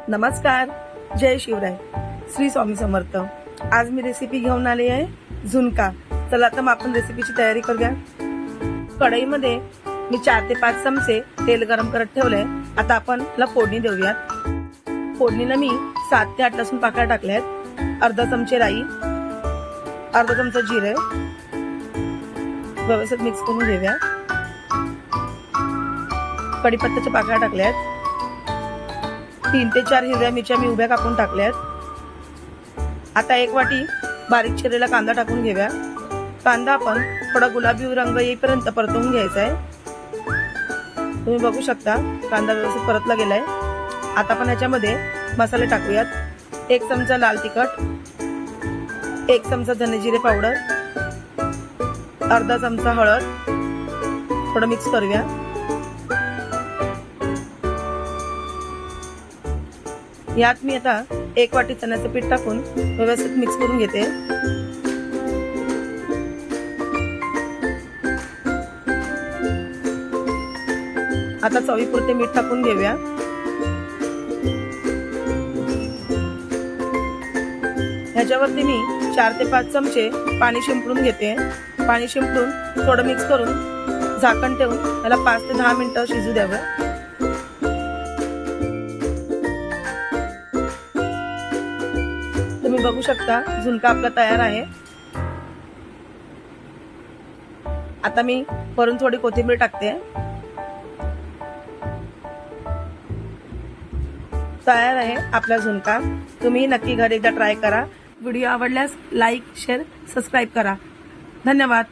नमस्कार, जय शिवराय, श्री स्वामी समर्थ। आज मी रेसिपी घेऊन आली आहे झुणका। चला तर मग आपण रेसिपीची तयारी करूया। कढईमध्ये मी 4 ते 5 चमचे तेल गरम करत ठेवले। आता आपण याला फोडणी देऊयात। फोडणीला मी 7 ते 8 लसूण पाकळ्या टाकल्यात, अर्धा चमचे राई, अर्धा चमचा जिरे, व्यवस्थित मिक्स करून घेऊया। कढीपत्त्याच्या पाकळ्या टाकल्यात, 3 ते 4 हिरव्या मिरच्या मी उभ्या कापून टाकल्यात। आता 1 वाटी बारीक चिरलेला कांदा टाकून घेऊया। कांदा आपण थोडा गुलाबी रंग येईपर्यंत परतवून घ्यायचा आहे। तुम्ही बघू शकता कांदा व्यवस्थित परतला गेलाय। आता आपण याच्यामध्ये मसाले टाकूयात। 1 चमचा लाल तिखट, 1 चमचा धने जिरे पावडर, अर्धा चमचा हळद, थोडं मिक्स करूया। यात मी आता 1 वाटी चण्याचं पीठ टाकून व्यवस्थित मिक्स करून घेते। आता चवीपुरते मीठ टाकून घेऊया। ह्याच्यावरती मी 4 ते 5 चमचे पाणी शिंपडून घेते। पाणी शिंपडून थोडं मिक्स करून झाकण ठेवून याला 5 ते 10 मिनिटं शिजू द्यावं। तुम्ही बघू शकता झुणका आपला तयार आहे। आता मी वरून थोडी कोथिंबीर टाकते। तयार आहे आपला झुणका। तुम्ही नक्की घरी एकदा ट्राय करा। व्हिडिओ आवडल्यास लाईक, शेअर, सबस्क्राईब करा। धन्यवाद।